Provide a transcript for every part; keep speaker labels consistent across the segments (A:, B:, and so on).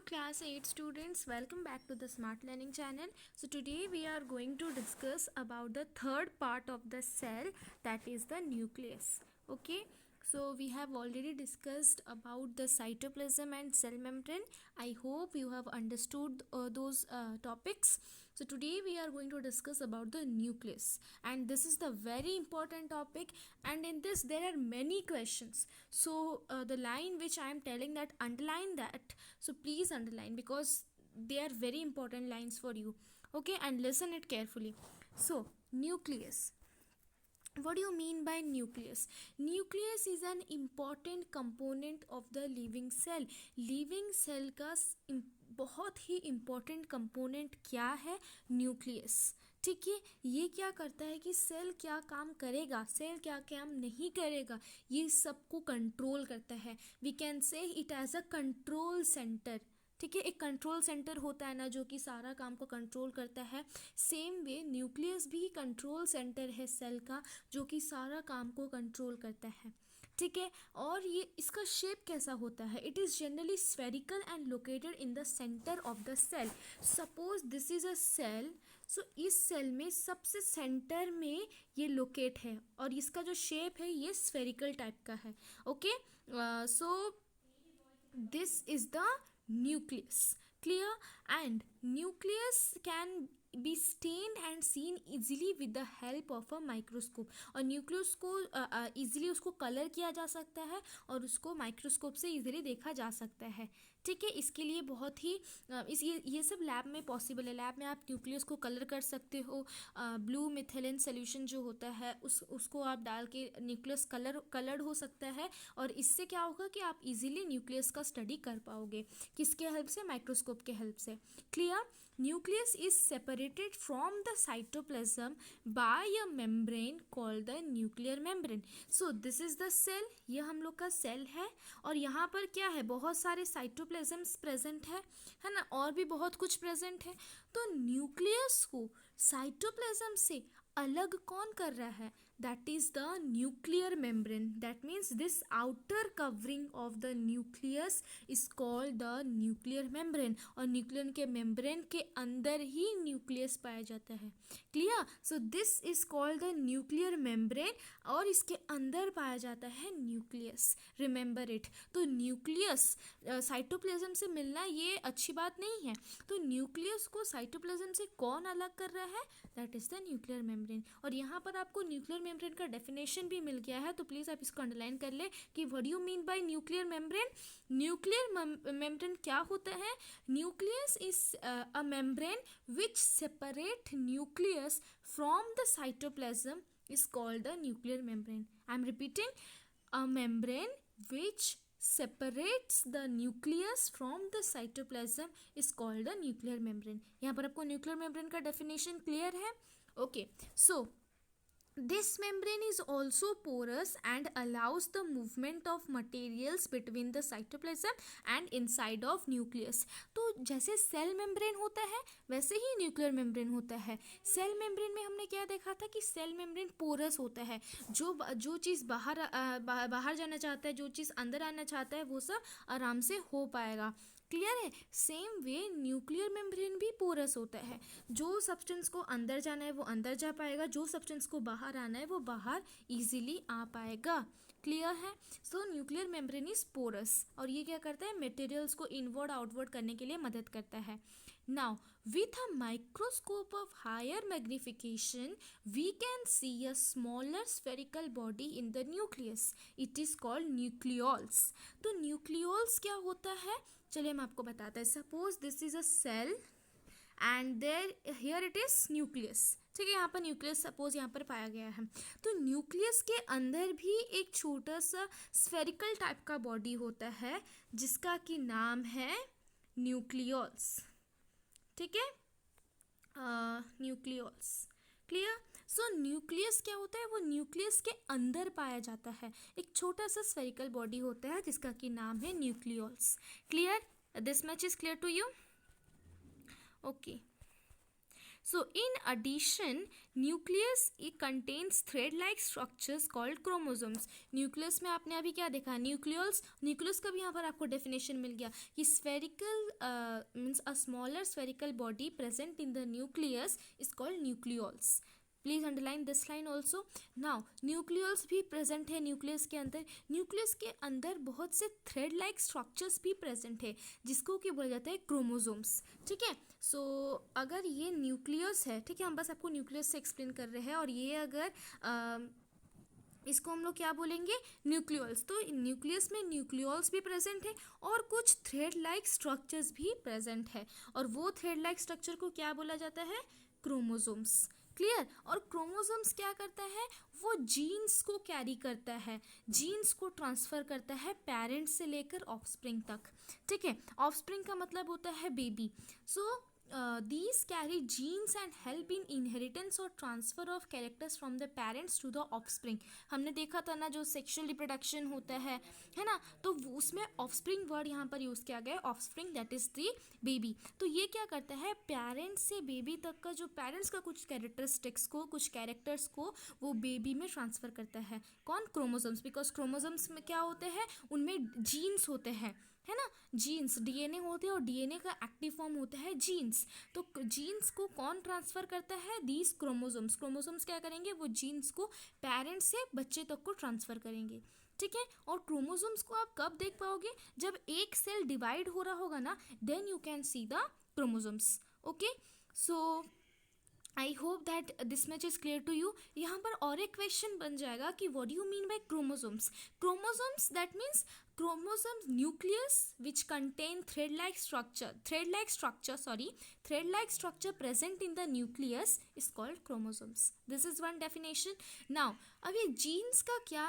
A: class 8 students, welcome back to the Smart Learning channel. So today we are going to discuss about the third part of the cell, that is the nucleus. Okay, so we have already discussed about the cytoplasm and cell membrane. I hope you have understood those topics. So today we are going to discuss about the nucleus, and this is the very important topic, and in this there are many questions. So the line which I am telling, that underline that, so please underline, because they are very important lines for you. Okay, and listen it carefully. So nucleus, what do you mean by nucleus? Nucleus is an important component of the living cell. Living cell का बहुत ही important component क्या है? Nucleus. ठीक है, ये क्या करता है कि सेल क्या काम करेगा, सेल क्या काम नहीं करेगा, ये सबको कंट्रोल करता है. We can say it as a control centre. ठीक है, एक कंट्रोल सेंटर होता है ना, जो कि सारा काम को कंट्रोल करता है. सेम वे न्यूक्लियस भी कंट्रोल सेंटर है सेल का, जो कि सारा काम को कंट्रोल करता है. ठीक है, और ये इसका शेप कैसा होता है? It is generally spherical and located in the centre of the cell. Suppose this is a cell, so इस सेल में सबसे सेंटर में ये लोकेट है, और इसका जो शेप है ये स्फेरिकल टाइप का है. Okay, so this is the nucleus. Clear? And nucleus can be stained and seen easily with the help of a microscope. और न्यूक्लियस को इजीली उसको कलर किया जा सकता है और उसको माइक्रोस्कोप से इजीली देखा जा सकता है. ठीक है, इसके लिए बहुत ही ये सब लैब में पॉसिबल है. लैब में आप न्यूक्लियस को कलर कर सकते हो. ब्लू मिथेलिन सोल्यूशन जो होता है उसको आप डाल के न्यूक्लियस कलर्ड हो सकता है, और इससे क्या होगा कि आप इजीली न्यूक्लियस का स्टडी कर पाओगे. किसके हेल्प से? माइक्रोस्कोप के हेल्प से. Clear? Nucleus is separated from the cytoplasm by a membrane called the nuclear membrane. So this is the cell. ये हम लोग का सेल है, और यहाँ पर क्या है? बहुत सारे साइटोप्लाज्म्स प्रेजेंट है ना, और भी बहुत कुछ प्रेजेंट है. तो न्यूक्लियस को साइटोप्लाज्म से अलग कौन कर रहा है? That is the nuclear membrane. That means this outer covering of the nucleus is called the nuclear membrane. और न्यूक्लियर के मेम्ब्रेन के अंदर ही न्यूक्लियस पाया जाता है. Clear? So this is called the nuclear membrane, और इसके अंदर पाया जाता है न्यूक्लियस. Remember it. तो न्यूक्लियस साइटोप्लाज्म से मिलना ये अच्छी बात नहीं है. तो न्यूक्लियस को साइटोप्लाज्म से कौन अलग कर रहा है? That is the nuclear membrane. और यहाँ पर आपको न्यूक्लियर मेम्ब्रेन का डेफिनेशन भी मिल गया है, तो प्लीज़ आप इसको अंडरलाइन कर ले कि what do you mean bye nuclear membrane. Nuclear membrane क्या होता है? Nucleus is a membrane which separate nucleus from the cytoplasm is called the nuclear membrane. I am repeating, a membrane which separates the nucleus from the cytoplasm is called the nuclear membrane. यहाँ पर आपको nuclear membrane का definition clear है? Okay, so this membrane is also porous and allows the movement of materials between the cytoplasm and inside of nucleus. तो जैसे cell membrane होता है वैसे ही न्यूक्लियर मेम्ब्रेन होता है. सेल मेम्ब्रेन में हमने क्या देखा था कि सेल मेम्ब्रेन पोरस होता है. जो चीज़ बाहर जाना चाहता है, जो चीज़ अंदर आना चाहता है, वो सब आराम से हो पाएगा. क्लियर है? सेम वे न्यूक्लियर मेम्ब्रेन भी पोरस होता है. जो सब्सटेंस को अंदर जाना है वो अंदर जा पाएगा, जो सब्सटेंस को बाहर आना है वो बाहर इजीली आ पाएगा. क्लियर है? So nuclear membrane is porous, और ये क्या करता है? मटेरियल्स को इनवर्ड आउटवर्ड करने के लिए मदद करता है. Now with a microscope of higher magnification we can see a smaller spherical body in the nucleus. It is called nucleoles. तो nucleoles क्या होता है? चलिए मैं आपको बताता है. Suppose this is a cell and there here it is nucleus. ठीक है, यहाँ पर न्यूक्लियस सपोज यहाँ पर पाया गया है. तो न्यूक्लियस के अंदर भी एक छोटा सा स्फेरिकल टाइप का बॉडी होता है, जिसका कि नाम है न्यूक्लियोल्स. ठीक है, न्यूक्लियोल्स. क्लियर? सो न्यूक्लियस क्या होता है? वो न्यूक्लियस के अंदर पाया जाता है. एक छोटा सा स्फेरिकल बॉडी होता है जिसका कि नाम है nucleolus. Clear? This much is clear to you? Okay, So in addition, nucleus it contains thread-like structures called chromosomes. Nucleus में आपने अभी क्या देखा, न्यूक्लियस का भी यहाँ पर आपको डेफिनेशन मिल गया कि spherical means a smaller spherical body present in the nucleus is called nucleolus. Please underline this line also. Now nucleolus भी प्रेजेंट है न्यूक्लियस के अंदर. न्यूक्लियस के अंदर बहुत से थ्रेड लाइक स्ट्रक्चर्स भी प्रेजेंट है जिसको कि बोला जाता है क्रोमोसोम्स. ठीक है. सो अगर ये न्यूक्लियस है, ठीक है, हम बस आपको न्यूक्लियस से एक्सप्लेन कर रहे हैं, और ये अगर इसको हम लोग क्या बोलेंगे, न्यूक्लियोल्स. तो न्यूक्लियस में न्यूक्लियोल्स भी प्रेजेंट है और कुछ थ्रेड लाइक स्ट्रक्चर्स भी प्रेजेंट है, और वो थ्रेड लाइक स्ट्रक्चर को क्या बोला जाता है, क्रोमोसोम्स. क्लियर. और क्रोमोसोम्स क्या करता है, वो जीन्स को कैरी करता है, जीन्स को ट्रांसफर करता है पेरेंट्स से लेकर ऑफस्प्रिंग तक. ठीक है. ऑफस्प्रिंग का मतलब होता है baby. So these carry genes and help in inheritance or transfer of characters from the parents to the offspring. हमने देखा था ना जो सेक्सुअल रिप्रोडक्शन होता है ना, तो उसमें ऑफस्प्रिंग वर्ड यहाँ पर यूज़ किया गया है, offspring that is the baby. तो ये क्या करता है, पेरेंट्स से बेबी तक का जो पेरेंट्स का कुछ कैरेक्टरिस्टिक्स को, कुछ कैरेक्टर्स को वो बेबी में ट्रांसफ़र करता है. कौन, क्रोमोसोम्स. बिकॉज क्रोमोसोम्स में क्या होते हैं, उनमें जीन्स होते हैं, है ना, जीन्स, डीएनए होते हैं, और डीएनए का एक्टिव फॉर्म होता है जीन्स. तो जीन्स को कौन ट्रांसफर करता है, दीज क्रोमोसोम्स. क्रोमोसोम्स क्या करेंगे, वो जीन्स को पेरेंट्स से बच्चे तक को ट्रांसफर करेंगे. ठीक है. और क्रोमोसोम्स को आप कब देख पाओगे, जब एक सेल डिवाइड हो रहा होगा ना, then you can see the chromosomes. Okay. So I hope that this much is clear to you. यहाँ पर और एक क्वेश्चन बन जाएगा कि what do you mean by chromosomes. Chromosomes that means chromosomes nucleus which contain thread-like structure present in the nucleus is called chromosomes. This is one definition. Now अब ये jeans का क्या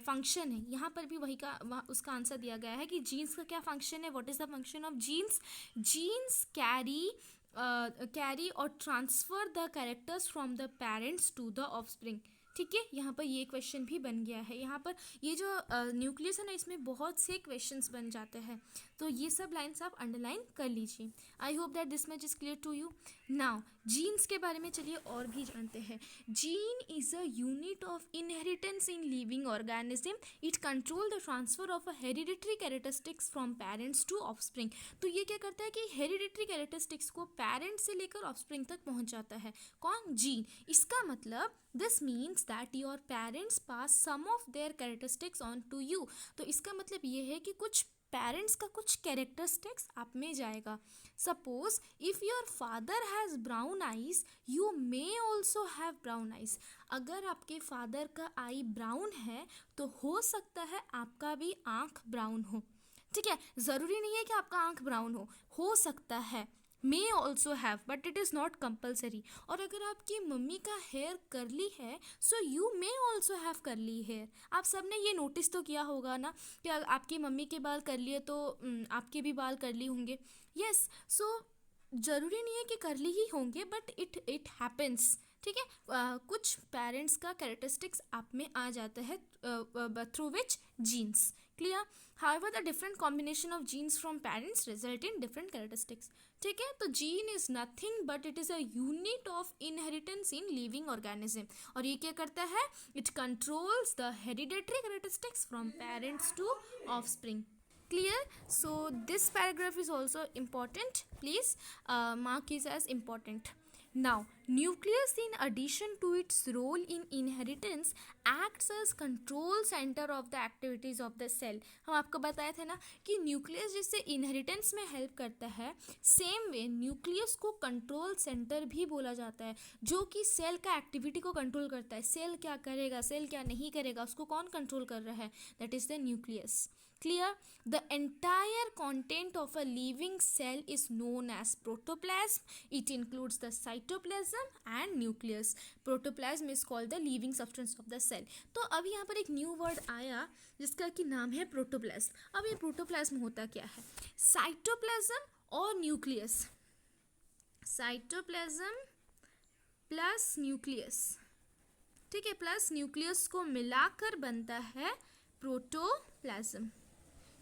A: फंक्शन है, यहाँ पर भी वही का उसका आंसर दिया गया है कि जीन्स का क्या फंक्शन है. What is the function of genes. Genes carry और transfer the characters from the parents to the offspring. ठीक है. यहाँ पर ये क्वेश्चन भी बन गया है. यहाँ पर ये जो न्यूक्लियस है ना, इसमें बहुत से क्वेश्चंस बन जाते हैं, तो ये सब लाइन्स आप अंडरलाइन कर लीजिए. I hope that this much is clear to you. Now genes के बारे में चलिए और भी जानते हैं. Gene is a unit of inheritance in living organism. It control the transfer of a hereditary characteristics from parents to offspring. तो ये क्या करता है कि हेरिडिटरी कैरेक्टरिस्टिक्स को पेरेंट्स से लेकर ऑफस्प्रिंग तक पहुंचाता है. कौन, जीन. इसका मतलब this means that your parents pass some of their characteristics on to you. तो इसका मतलब ये है कि कुछ पेरेंट्स का कुछ कैरेक्टरिस्टिक्स आप में जाएगा. Suppose if your father has brown eyes, you may also have brown eyes. अगर आपके फादर का आई ब्राउन है तो हो सकता है आपका भी आँख ब्राउन हो. ठीक है. ज़रूरी नहीं है कि आपका आँख ब्राउन हो सकता है, may also have, but it is not compulsory. और अगर आपकी मम्मी का हेयर करली है, so you may also have curly hair. आप सब ने ये नोटिस तो किया होगा ना कि आपकी मम्मी के बाल करली है तो आपके भी बाल करली होंगे. यस. सो ज़रूरी नहीं है कि करली ही होंगे, बट इट हैपन्स. ठीक है. कुछ पेरेंट्स का कैरेक्टरिस्टिक्स आप में आ जाता है through which genes. Clear. However, the different combination of genes from parents result in different characteristics. ठीक है. तो gene is nothing but it is a unit of inheritance in living organism. और ये क्या करता है, it controls the hereditary characteristics from parents to offspring. Clear. So this paragraph is also important. Please mark it as important. Now nucleus in addition to its role in inheritance acts as control center of the activities of the cell. हम आपको बताए थे ना कि nucleus जैसे inheritance में help करता है, सेम वे न्यूक्लियस को कंट्रोल सेंटर भी बोला जाता है, जो कि सेल का एक्टिविटी को कंट्रोल करता है. सेल क्या करेगा, सेल क्या नहीं करेगा, उसको कौन कंट्रोल कर रहा है, that is the nucleus. Clear. The entire content of a living cell is known as protoplasm. It includes the cytoplasm and nucleus. Protoplasm is called the living substance of the cell. तो अभी यहाँ पर एक new word आया जिसका कि नाम है प्रोटोप्लाज्म. अब ये प्रोटोप्लाज्म होता क्या है, साइटोप्लाज्म और न्यूक्लियस. Cytoplasm plus nucleus. ठीक है. प्लस न्यूक्लियस को मिलाकर बनता है प्रोटोप्लाज्म.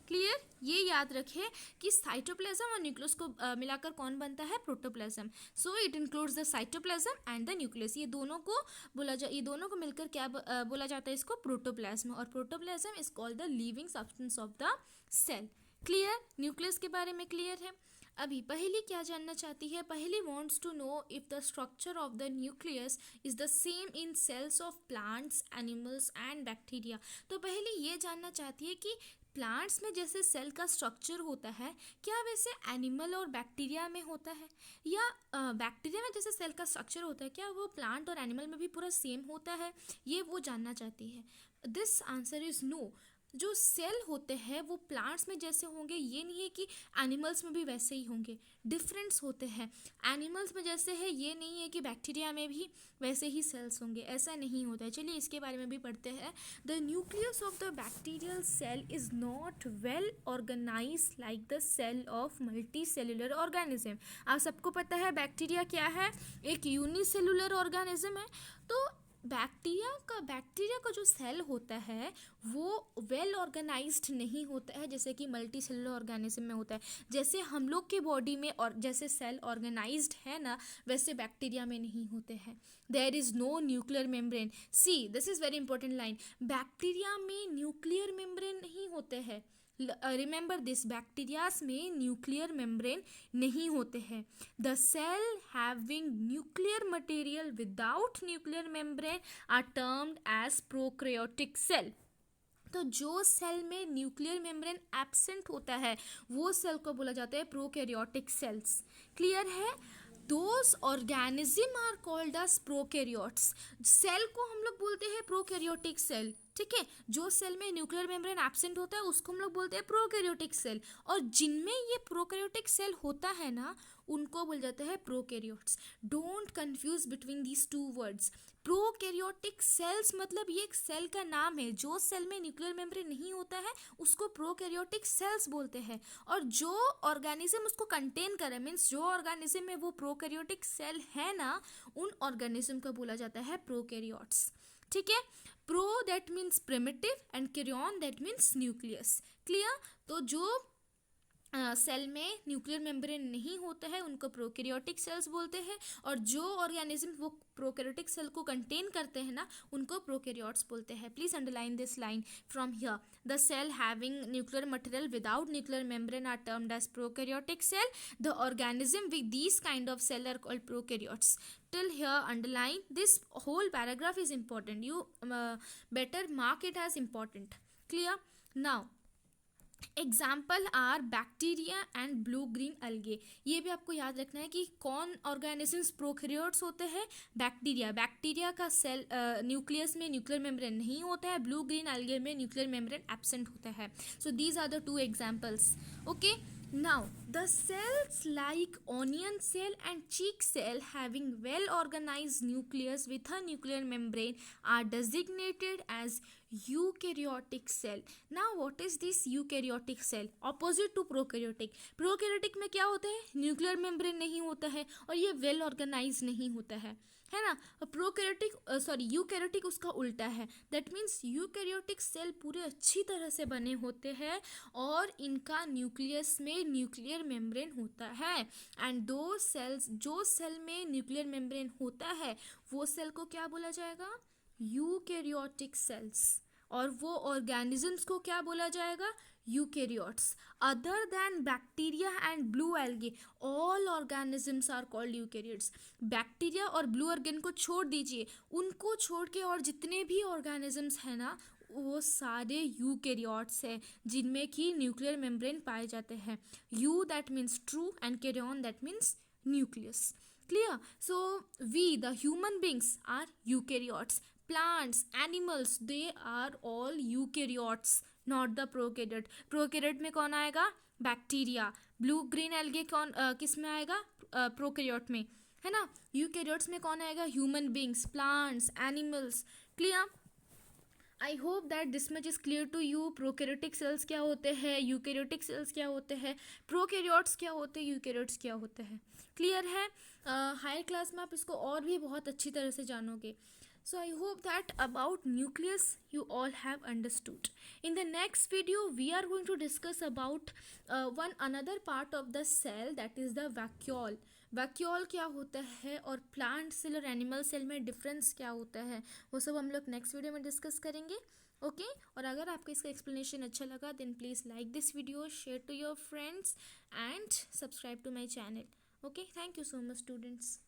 A: क्लियर? ये याद रखें कि साइटोप्लाज्म और न्यूक्लियस को मिलाकर कौन बनता है? Protoplasm. So it includes the cytoplasm and the nucleus. ये दोनों को मिलकर क्या बोला जाता है? इसको प्रोटोप्लाज्म. और protoplasm is called the living substance of the cell. Clear? Nucleus के बारे में क्लियर है. अभी पहली क्या जानना चाहती है? पहली wants to know if the structure of the nucleus is the same in cells of plants, animals and bacteria. तो पहले ये जानना चाहती है कि प्लांट्स में जैसे सेल का स्ट्रक्चर होता है, क्या वैसे एनिमल और बैक्टीरिया में होता है? या बैक्टीरिया में जैसे सेल का स्ट्रक्चर होता है, क्या वो प्लांट और एनिमल में भी पूरा सेम होता है? ये वो जानना चाहती है. This answer is no. जो सेल होते हैं वो प्लांट्स में जैसे होंगे ये नहीं है कि एनिमल्स में भी वैसे ही होंगे. डिफरेंस होते हैं. एनिमल्स में जैसे है ये नहीं है कि बैक्टीरिया में भी वैसे ही सेल्स होंगे, ऐसा नहीं होता है. चलिए इसके बारे में भी पढ़ते हैं. The nucleus of the bacterial cell is not well organise like the cell of multicellular organism. आप सबको पता है बैक्टीरिया क्या है? एक यूनिसेलुलर ऑर्गेनिज्म है. तो बैक्टीरिया का जो सेल होता है वो वेल ऑर्गेनाइज्ड नहीं होता है जैसे कि मल्टी सेलुलर ऑर्गेनिज्म में होता है. जैसे हम लोग के बॉडी में और जैसे सेल ऑर्गेनाइज्ड है ना, वैसे बैक्टीरिया में नहीं होते हैं. There is no nuclear membrane. See, this is very important line. Bacteria में न्यूक्लियर मेम्ब्रेन नहीं होते हैं. रिमेंबर दिस, बैक्टीरियाज में न्यूक्लियर मेम्ब्रेन नहीं होते हैं. The cell having nuclear material without nuclear membrane are termed as prokaryotic cell. तो जो सेल में न्यूक्लियर मेम्ब्रेन एब्सेंट होता है वो सेल को बोला जाता है प्रोकैरियोटिक सेल्स. क्लियर है? Those organism are called as prokaryotes. Cell को हम लोग बोलते हैं प्रोकैरियोटिक सेल. ठीक है? जो सेल में न्यूक्लियर मेम्ब्रेन एब्सेंट होता है उसको हम लोग बोलते हैं प्रोकैरियोटिक सेल. और जिनमें ये प्रोकैरियोटिक सेल होता है ना, उनको बोल जाते हैं prokaryotes. Don't confuse between these two words. Prokaryotic cells मतलब ये एक सेल का नाम है. जो सेल में न्यूक्लियर मेम्ब्रेन नहीं होता है उसको प्रोकैरियोटिक सेल्स बोलते हैं. और जो ऑर्गेनिज्म उसको कंटेन करे, मीन्स जो ऑर्गेनिज्म में वो प्रोकैरियोटिक सेल है ना, उन ऑर्गेनिज्म को बोला जाता है प्रोकैरियोट्स. ठीक है? Pro that means primitive and karyon that means nucleus. Clear? तो जो सेल में न्यूक्लियर मेम्ब्रेन नहीं होता है उनको प्रोकैरियोटिक सेल्स बोलते हैं. और जो ऑर्गेनिज्म वो प्रोकैरियोटिक सेल को कंटेन करते हैं ना, उनको प्रोकैरियोट्स बोलते हैं. Please underline this line from here. The cell having nuclear material without nuclear membrane are termed as prokaryotic cell. The organism with these kind of cell are called prokaryotes. Till here underline this whole paragraph is important. You better mark it as important. Clear? Now example are bacteria and blue green algae. ये भी आपको याद रखना है कि कौन organisms prokaryotes होते हैं? बैक्टीरिया का सेल न्यूक्लियस में न्यूक्लियर मेम्ब्रेन नहीं होता है. ब्लू ग्रीन अलगे में न्यूक्लियर मेम्ब्रेन एब्सेंट होता है. So these are the two examples. Okay, now the cells like onion cell and cheek cell having well organized nucleus with a nuclear membrane are designated as eukaryotic cell. Now what is this eukaryotic cell? Opposite to prokaryotic. prokaryotic में क्या होता है? Nuclear membrane नहीं होता है और ये well organise नहीं होता है ना. यूकैरियोटिक उसका उल्टा है. दैट मीन्स यूकैरियोटिक सेल पूरे अच्छी तरह से बने होते हैं और इनका न्यूक्लियस में न्यूक्लियर मेम्ब्रेन होता है. एंड दो सेल्स, जो सेल में न्यूक्लियर मेम्ब्रेन होता है वो सेल को क्या बोला जाएगा? Eukaryotic cells. और वो ऑर्गेनिजम्स को क्या बोला जाएगा? Eukaryotes. Other than bacteria and blue algae all organisms are called eukaryotes. Bacteria और ब्लू ऑर्गेन को छोड़ दीजिए, उनको छोड़ के और जितने भी ऑर्गेनिजम्स हैं ना, वो सारे यूकैरियोट्स हैं जिनमें कि न्यूक्लियर मेम्ब्रेन पाए जाते हैं. Eu that means true and karyon that means nucleus. Clear? So we, the human beings, are eukaryotes. Plants, animals, they are all eukaryotes, not the prokaryote. prokaryote में कौन आएगा? बैक्टीरिया. ब्लू ग्रीन एल्गे कौन किस में आएगा? Prokaryote में, है ना. यूकैरियोट्स में कौन आएगा? Human beings, plants, animals. Clear? I hope that this much is clear to you. Prokaryotic cells क्या होते हैं, यूकैरियोटिक सेल्स क्या होते हैं, प्रोकैरियोट्स क्या होते हैं, यूकैरियोट्स क्या होते हैं. क्लियर है? हायर क्लास में आप इसको और भी बहुत अच्छी तरह से जानोगे. So I hope that about nucleus you all have understood. In the next video we are going to discuss about one another part of the cell, that is the vacuole. Vacuole क्या होता है और plant cell और animal cell में difference क्या होता है, वो सब हम लोग नेक्स्ट वीडियो में डिस्कस करेंगे. ओके और अगर आपको इसका एक्सप्लेनेशन अच्छा लगा then please like this video, share to your friends and subscribe to my channel. Okay, thank you so much students.